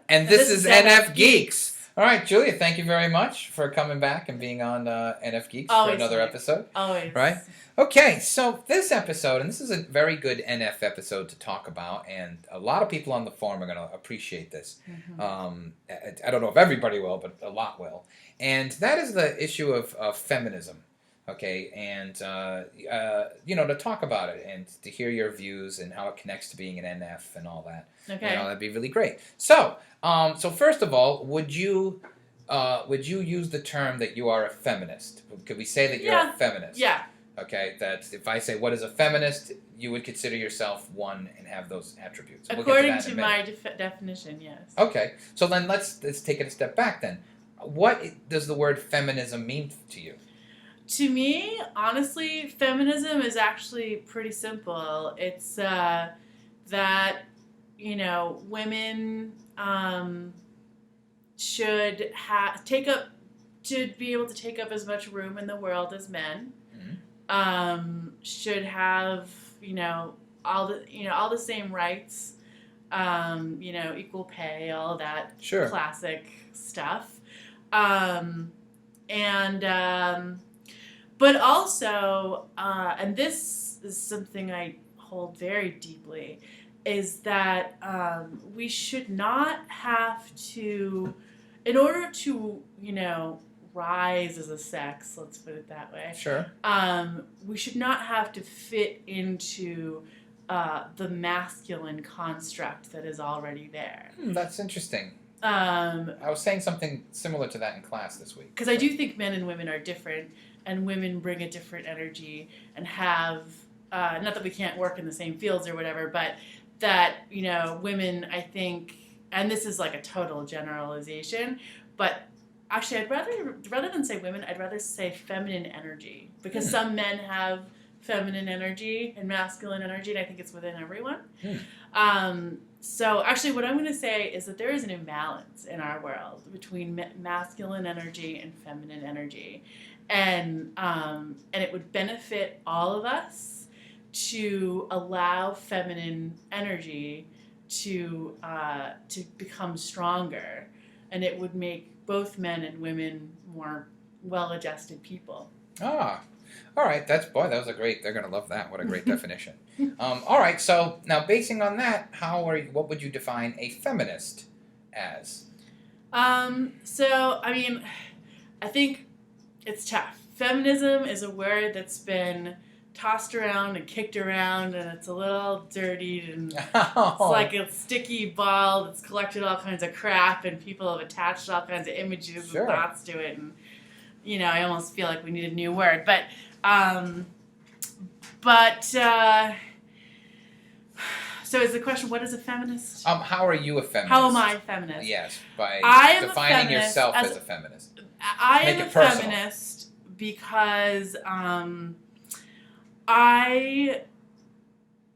And this is NFGeeks. All right, Julia, thank you very much for coming back and being on NFGeeks for another episode. Always. Right? Okay, so this episode, and this is a very good NF episode to talk about, and a lot of people on the forum are going to appreciate this. Mm-hmm. I don't know if everybody will, but a lot will. And that is the issue of feminism. Okay, and, to talk about it and to hear your views and how it connects to being an NF and all that. Okay. That'd be really great. So first of all, would you use the term that you are a feminist? Could we say that you're a feminist? Yeah. Okay, that if I say what is a feminist, you would consider yourself one and have those attributes. According to my definition, yes. Okay, so then let's take it a step back then. What does the word feminism mean to you? To me, honestly, feminism is actually pretty simple. It's that, women should be able to take up as much room in the world as men. Mm-hmm. Should have, all the same rights, equal pay, all of that classic stuff. But also, and this is something I hold very deeply, is that we should not have to, in order to, rise as a sex, let's put it that way. Sure. We should not have to fit into the masculine construct that is already there. That's interesting. I was saying something similar to that in class this week. Because I do think men and women are different, and women bring a different energy and have, not that we can't work in the same fields or whatever, but that, women, I think, and this is like a total generalization, but actually I'd rather than say women, I'd rather say feminine energy, because some men have feminine energy and masculine energy, and I think it's within everyone. So actually what I'm going to say is that there is an imbalance in our world between masculine energy and feminine energy. And it would benefit all of us to allow feminine energy to become stronger, and it would make both men and women more well-adjusted people. All right. That was a great. They're gonna love that. What a great definition. All right. So now, basing on that, what would you define a feminist as? So I mean, I think it's tough. Feminism is a word that's been tossed around and kicked around, and it's a little dirty, and it's like a sticky ball that's collected all kinds of crap, and people have attached all kinds of images and thoughts to it, and I almost feel like we need a new word, but so is the question, what is a feminist? How are you a feminist? How am I a feminist? Yes, by defining yourself as a feminist. I am a feminist because I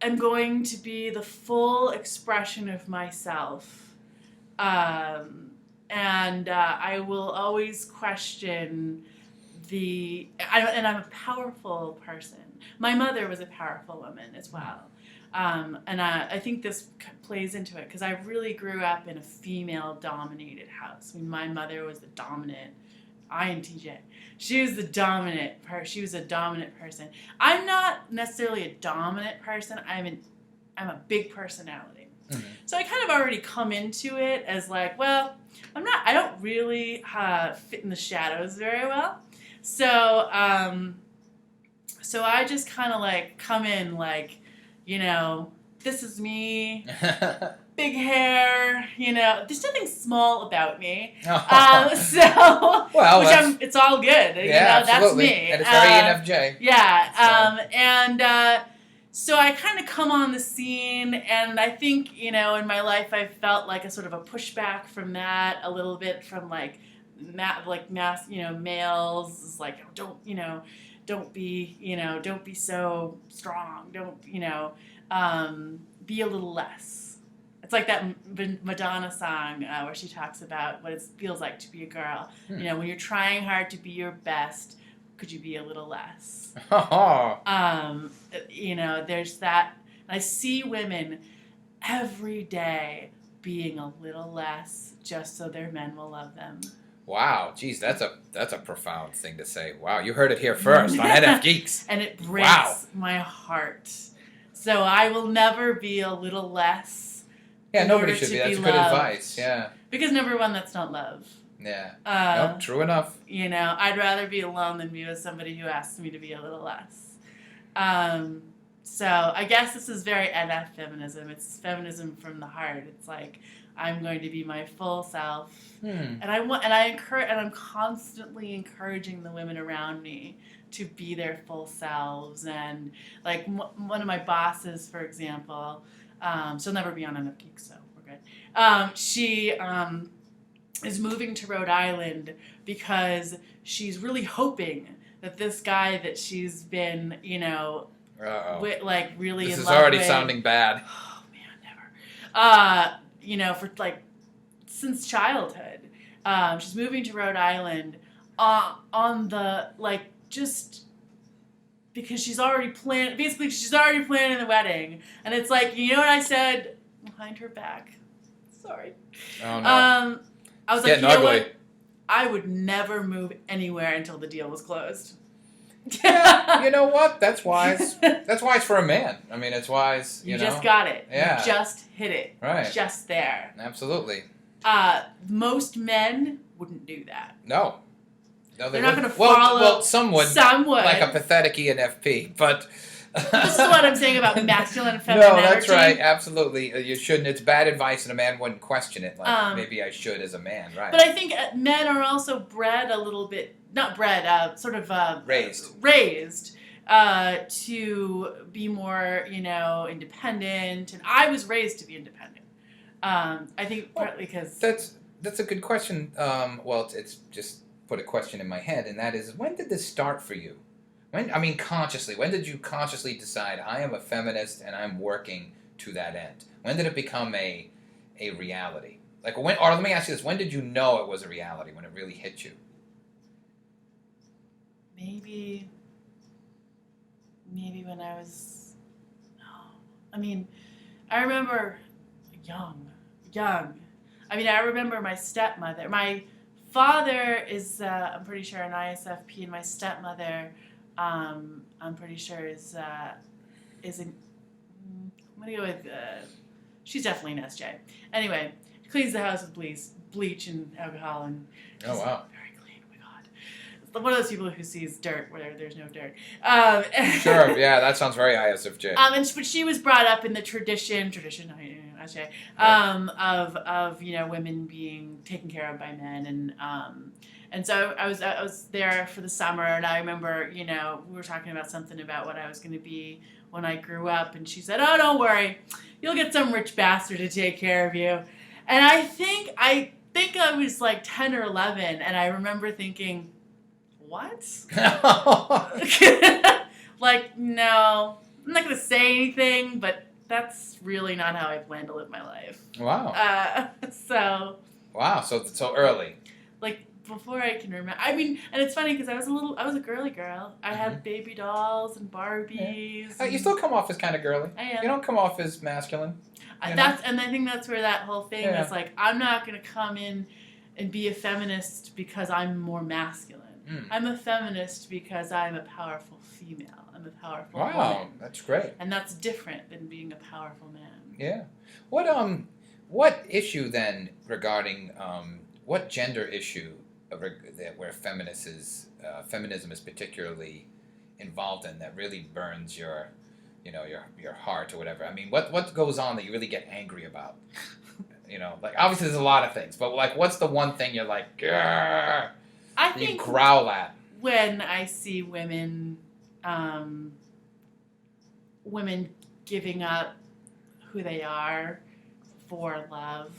am going to be the full expression of myself, and I will always question and I'm a powerful person. My mother was a powerful woman as well. And I think this plays into it because I really grew up in a female-dominated house. I mean, my mother was the dominant, INTJ. She was the dominant she was a dominant person. I'm not necessarily a dominant person. I'm a big personality. Mm-hmm. So I kind of already come into it as like, well, I don't really fit in the shadows very well. So I just kind of like come in like, this is me, big hair, there's nothing small about me. It's all good. Yeah, that's me. And it's very ENFJ. Yeah. so I kind of come on the scene, and I think, in my life I've felt like a sort of a pushback from that a little bit, from like mass, males. It's like, don't be so strong. Don't, be a little less. It's like that Madonna song where she talks about what it feels like to be a girl. When you're trying hard to be your best, could you be a little less? There's that. I see women every day being a little less just so their men will love them. Wow, geez, that's a profound thing to say. Wow, you heard it here first on NFGeeks. And it breaks my heart. So I will never be a little less. Yeah, nobody should be. That's good advice. Yeah. Because number one, that's not love. Yeah. Nope, true enough. I'd rather be alone than be with somebody who asks me to be a little less. So I guess this is very NF feminism. It's feminism from the heart. It's like, I'm going to be my full self, and I'm constantly encouraging the women around me to be their full selves. And like one of my bosses, for example, she'll never be on NFGeeks, so we're good. She is moving to Rhode Island because she's really hoping that this guy that she's been, really this in is love already with, sounding bad. Oh man, never. For like since childhood, she's moving to Rhode Island on the just because she's already planning the wedding, and it's like, you know what I said behind her back. Sorry. Oh no. I was like, what? I would never move anywhere until the deal was closed. Yeah, you know what? That's wise. That's wise for a man. I mean, it's wise. You know? Just got it. Yeah. You just hit it. Right. Just there. Absolutely. Most men wouldn't do that. No, they're not going to follow. Well, some would. Some would. Like a pathetic ENFP, but. This is what I'm saying about masculine and feminine energy. No, that's right. Absolutely. You shouldn't. It's bad advice, and a man wouldn't question it. Like, maybe I should as a man, right? But I think men are also bred a little bit, not bred, sort of raised to be more, independent. And I was raised to be independent. I think partly because that's a good question. It's just put a question in my head, and that is, when did this start for you? Consciously. When did you consciously decide, I am a feminist and I'm working to that end? When did it become a reality? Or let me ask you this, when did you know it was a reality, when it really hit you? Maybe when I was, I remember young. I remember my stepmother. My father is, I'm pretty sure, an ISFP, and my stepmother, I'm pretty sure is I'm gonna go with she's definitely an SJ. Anyway, she cleans the house with bleach and alcohol, and oh wow, very clean. Oh my god, it's one of those people who sees dirt where there's no dirt. Sure, yeah, that sounds very ISFJ. But she was brought up in the tradition, SJ, of women being taken care of by men, and so I was there for the summer, and I remember, we were talking about something about what I was going to be when I grew up, and she said, "Oh, don't worry, you'll get some rich bastard to take care of you." And I think I was like 10 or 11, and I remember thinking, what? Like, no, I'm not going to say anything, but that's really not how I plan to live my life. Wow. Wow, so early. Like, before I can remember. And it's funny because I was a girly girl. I had baby dolls and Barbies. Yeah. You still come off as kind of girly. I am. You don't come off as masculine. And I think that's where that whole thing is like, I'm not going to come in and be a feminist because I'm more masculine. I'm a feminist because I'm a powerful female. I'm a powerful woman. That's great. And that's different than being a powerful man. Yeah. What issue then regarding what gender issue where feminism is particularly involved in that really burns your heart or whatever? What goes on that you really get angry about? Obviously there's a lot of things, but what's the one thing you're like, grrr, I think you growl at? When I see women women giving up who they are for love,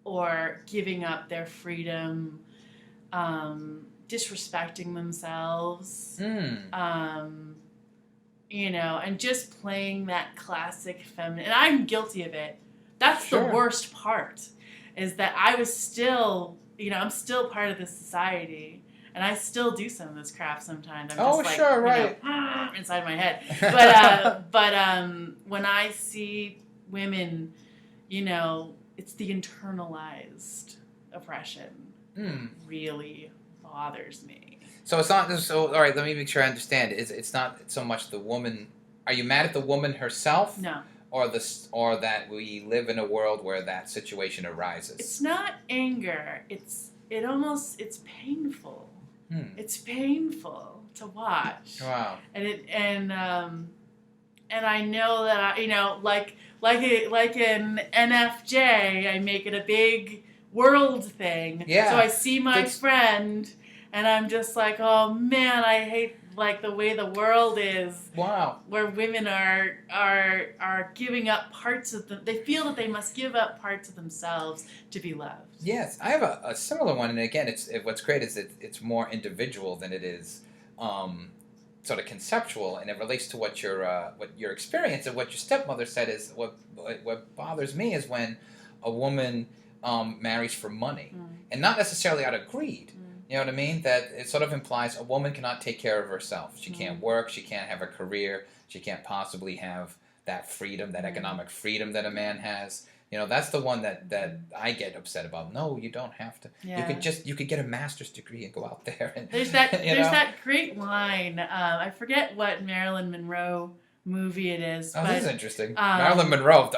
or giving up their freedom, disrespecting themselves, you know, and just playing that classic feminine. And I'm guilty of it. That's the worst part, is that I was still, you know, I'm still part of this society. And I still do some of this crap sometimes. I'm just like, you know, inside my head. But when I see women, you know, it's the internalized oppression really bothers me. So it's not so. All right, let me make sure I understand. It's not so much the woman. Are you mad at the woman herself? No. Or that we live in a world where that situation arises. It's not anger. It's painful. It's painful to watch. Wow. And I know that you know, like an NFJ, I make it a big world thing. Yeah. So I see my friend, and I'm just like, oh man, I hate like the way the world is. Wow. Where women are giving up parts of them. They feel that they must give up parts of themselves to be loved. Yes, I have a similar one, and again, what's great is it's more individual than it is sort of conceptual, and it relates to what your experience and what your stepmother said is what bothers me is when a woman marries for money, and not necessarily out of greed. You know what I mean? That it sort of implies a woman cannot take care of herself. She can't work. She can't have a career. She can't possibly have that freedom, that economic freedom that a man has. You know, that's the one that I get upset about. No, you don't have to. Yeah. You could get a master's degree and go out there. And, there's that great line. I forget what Marilyn Monroe movie it is. Oh, but, this is interesting. Marilyn Monroe.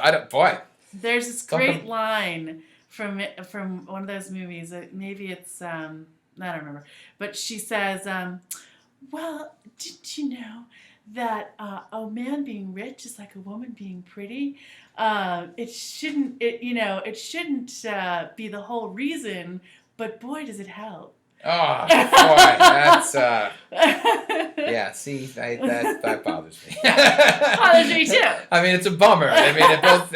There's this great line from one of those movies. Maybe it's I don't remember, but she says, "Well, did you know that a man being rich is like a woman being pretty? It shouldn't be the whole reason, but boy, does it help." Oh, boy, that's yeah. See, that bothers me. Bothers me too. I mean, it's a bummer. I mean,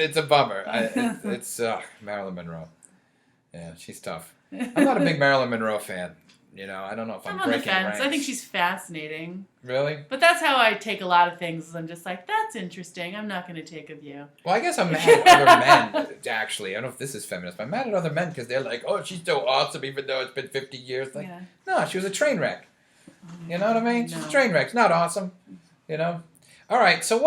it's a bummer. It's Marilyn Monroe. Yeah, she's tough. I'm not a big Marilyn Monroe fan. You know, I don't know if I'm breaking on the fence. ranks. I think she's fascinating. Really? But that's how I take a lot of things. I'm just like, that's interesting. I'm not going to take a view. Well, I guess I'm mad at other men, actually. I don't know if this is feminist, but I'm mad at other men because they're like, oh, she's so awesome even though it's been 50 years. Like, no, she was a train wreck. You know what I mean? No. She's a train wreck. It's not awesome. You know? All right, so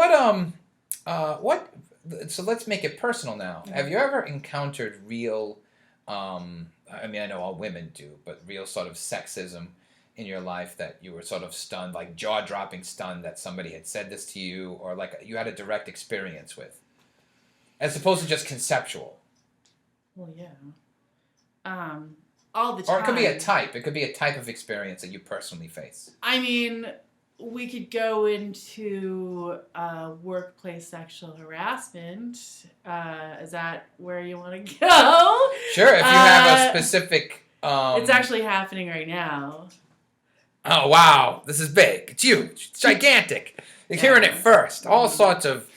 so let's make it personal now. Have you ever encountered real... I mean, I know all women do, but real sort of sexism in your life that you were sort of stunned, like jaw-dropping stunned that somebody had said this to you, or like you had a direct experience with, as opposed to just conceptual? Well, yeah. All the time. Or it could be a type. It could be a type of experience that you personally face. I mean, we could go into workplace sexual harassment. Is that where you want to go? Sure, if you have a specific... it's actually happening right now. Oh, wow. This is big. It's huge. It's gigantic. You're hearing it first. All sorts of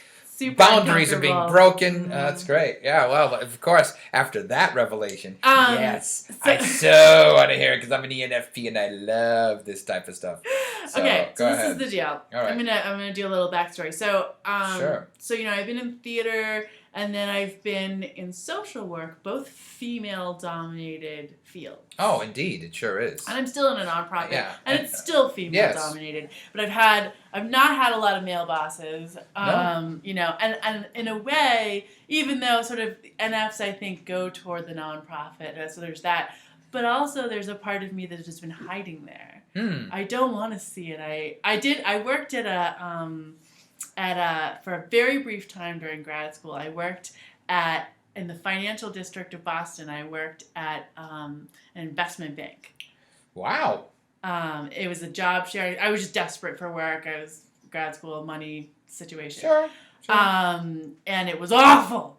boundaries are being broken. That's great. Yeah, well, of course, after that revelation, yes. I so want to hear it because I'm an ENFP and I love this type of stuff. So, okay, so this ahead. is the deal. All right. I'm gonna do a little backstory. So, sure. So you know, I've been in theater and then I've been in social work, both female-dominated fields. Oh, indeed, it sure is. And I'm still in a nonprofit, and it's still female-dominated. But I've not had a lot of male bosses. No. You know, and in a way, even though sort of NFs I think go toward the nonprofit, so there's that. But also, there's a part of me that has just been hiding there. I don't want to see it. I worked for a very brief time during grad school. I worked in the financial district of Boston. I worked at an investment bank. Wow. It was a job sharing. I was just desperate for work. I was grad school, money situation. Sure. And it was awful.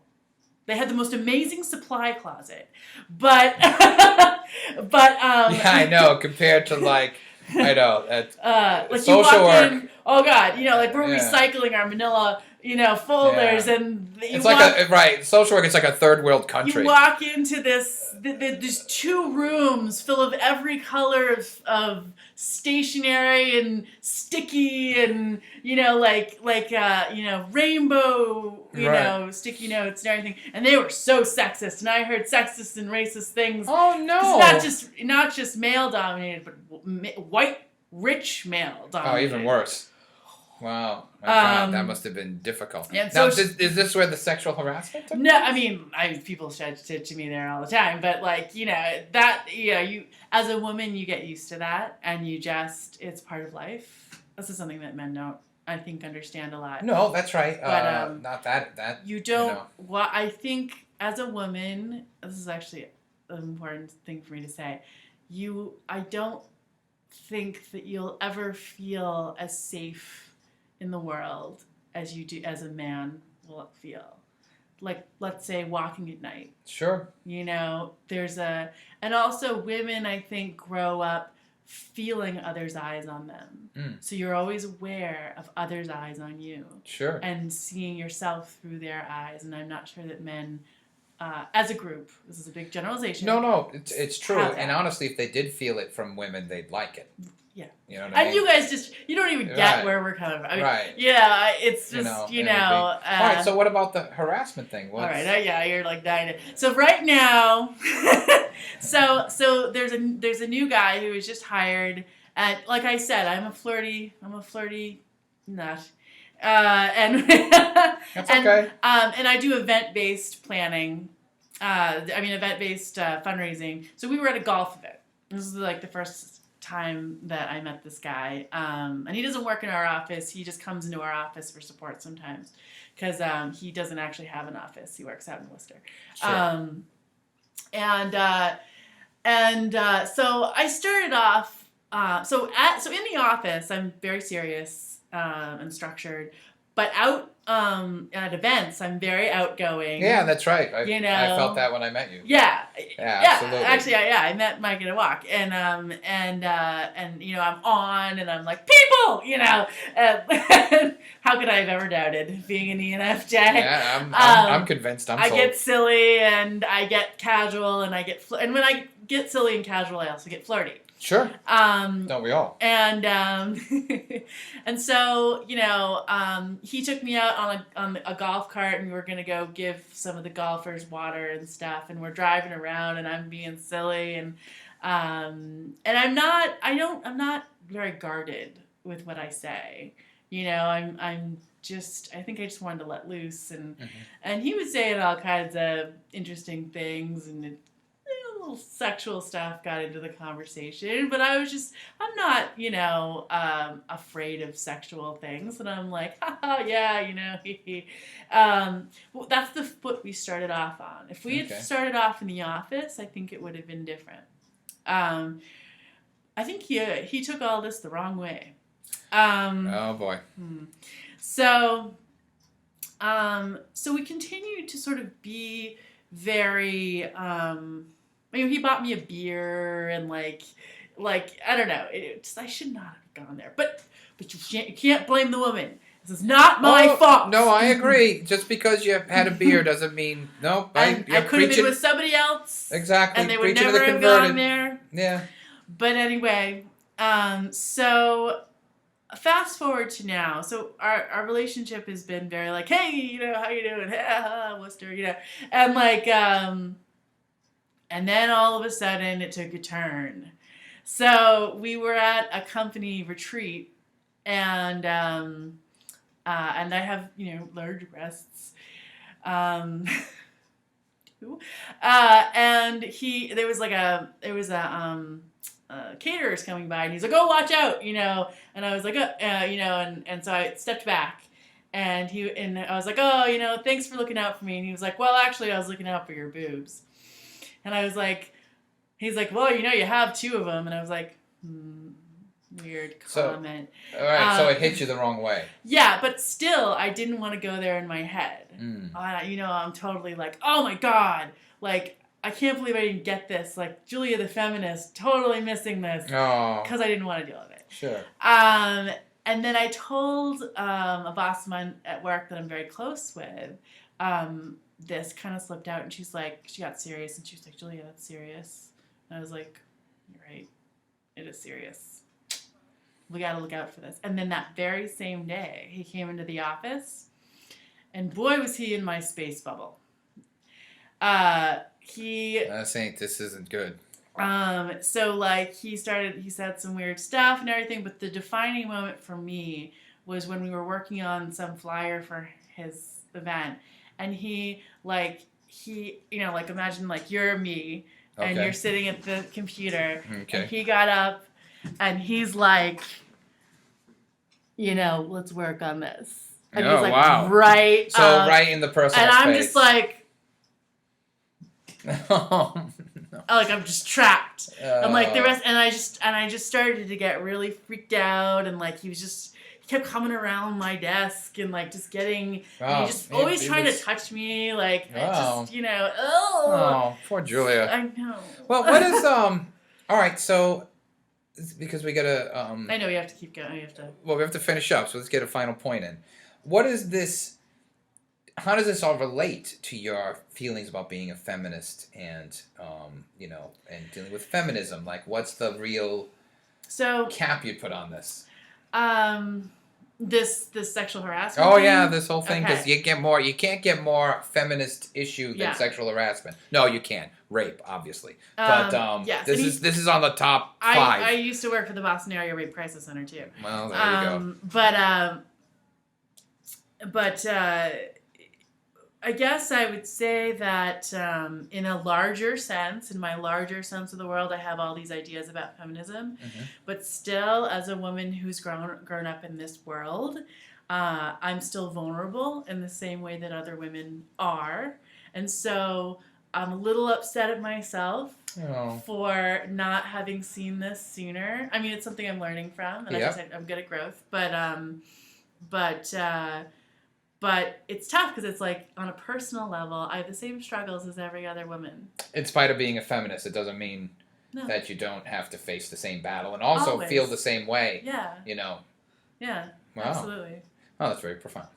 They had the most amazing supply closet, but yeah, I know. Compared to like, I know, like social work. oh God, like we're Yeah. recycling our manila, folders, Yeah. and It's like social work. It's like a third world country. You walk into these 2 rooms full of every color of stationery and sticky and rainbow sticky notes and everything, and they were so sexist, and I heard sexist and racist things. Oh no! It's not just male dominated, but white rich male dominated. Oh, even worse. Wow, my God, that must have been difficult. Yeah, now, is this where the sexual harassment took place? No, I mean, people said it to me there all the time, but you as a woman, you get used to that, and it's part of life. This is something that men don't, I think, understand a lot. No, that's right. But not that you don't. Well, I think as a woman, this is actually an important thing for me to say. I don't think that you'll ever feel as safe in the world as you do as a man will feel. Like, let's say walking at night. Sure. And also women, I think, grow up feeling others' eyes on them. So you're always aware of others' eyes on you. Sure. And seeing yourself through their eyes. And I'm not sure that men, as a group, this is a big generalization. No, it's true. And honestly, if they did feel it from women, they'd like it. Yeah. You know what I mean? And you guys you don't even get where we're coming from. I mean, right. Yeah, it's just, all right, so what about the harassment thing? All right, you're like dying. So right now, so there's a new guy who was just hired at, like I said, I'm a flirty nut. And That's okay. And I do event-based planning. Event-based fundraising. So we were at a golf event. This is like the first time that I met this guy, and he doesn't work in our office. He just comes into our office for support sometimes, because he doesn't actually have an office. He works out in Worcester. Sure. So I started off. So in the office, I'm very serious and structured, but out at events, I'm very outgoing. Yeah, that's right. I felt that when I met you. Yeah, absolutely. Actually, I met Mike at a walk, and I'm on, and I'm like, people, how could I have ever doubted being an ENFJ? Yeah, I'm convinced. I get silly, and I get casual, and and when I get silly and casual, I also get flirty. Sure. Don't we all? And and so he took me out on a golf cart, and we were gonna go give some of the golfers water and stuff, and we're driving around, and I'm being silly, and I'm not very guarded with what I say. I'm just, I think I just wanted to let loose, and he was saying all kinds of interesting things, and sexual stuff got into the conversation, but I'm not, afraid of sexual things, and I'm like, well, that's the foot we started off on. If we had started off in the office, I think it would have been different. I think he took all this the wrong way. Oh boy. So we continued to sort of be very, he bought me a beer, and like I don't know. I should not have gone there, but you can't blame the woman. This is not my fault. No, I agree. Just because you had a beer doesn't mean no. I could have been with somebody else. Exactly. And they would never have gone there. Yeah. But anyway, so fast forward to now. So our relationship has been very like, hey, how you doing? Worcester, and like. And then all of a sudden, it took a turn. So we were at a company retreat, and I have large breasts, and there was a caterers coming by, and he's like, oh, watch out, and I was like, and so I stepped back. And I was like, oh, thanks for looking out for me. And he was like, well, actually, I was looking out for your boobs. And I was like, he's like, well, you have 2 of them. And I was like, weird comment. All right, so it hit you the wrong way. Yeah, but still, I didn't want to go there in my head. I'm totally like, oh my God, like, I can't believe I didn't get this. Like, Julia the feminist, totally missing this. Oh. Because I didn't want to deal with it. Sure. And then I told a boss of mine at work that I'm very close with, this kind of slipped out, and she's like, she got serious, and she was like, Julia, that's serious. And I was like, you're right, it is serious. We gotta look out for this. And then that very same day, he came into the office, and boy, was he in my space bubble. This isn't good. So like he said some weird stuff and everything, but the defining moment for me was when we were working on some flyer for his event, and he imagine like you're me and you're sitting at the computer, and he got up and he's like, let's work on this. And he's like, wow. Right. So right in the personal and I'm space. just like, no. like I'm just trapped. I'm like the rest, and I just started to get really freaked out, and like he kept coming around my desk and like just getting, always trying to touch me, like oh, poor Julia. I know. Well, what is all right, so because we gotta I know we have to keep going. we have to finish up, so let's get a final point in. What is this? How does this all relate to your feelings about being a feminist and and dealing with feminism? Like, what's the real cap you'd put on this? This sexual harassment. Oh thing? yeah, this whole thing, because Okay. you can't get more feminist issue than sexual harassment. No, you can't. Rape, obviously, but yes. this is on the top 5. I used to work for the Boston Area Rape Crisis Center too. Well, there you go. But I guess I would say that in my larger sense of the world, I have all these ideas about feminism. Mm-hmm. But still, as a woman who's grown up in this world, I'm still vulnerable in the same way that other women are. And so I'm a little upset at myself for not having seen this sooner. I mean, it's something I'm learning from, and as I said, I'm good at growth. But it's tough because it's like on a personal level, I have the same struggles as every other woman. In spite of being a feminist, it doesn't mean that you don't have to face the same battle and also feel the same way. Yeah. Yeah. Wow. Absolutely. Oh, that's very profound,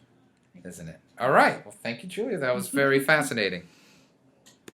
isn't it? All right. Well, thank you, Julia. That was very fascinating.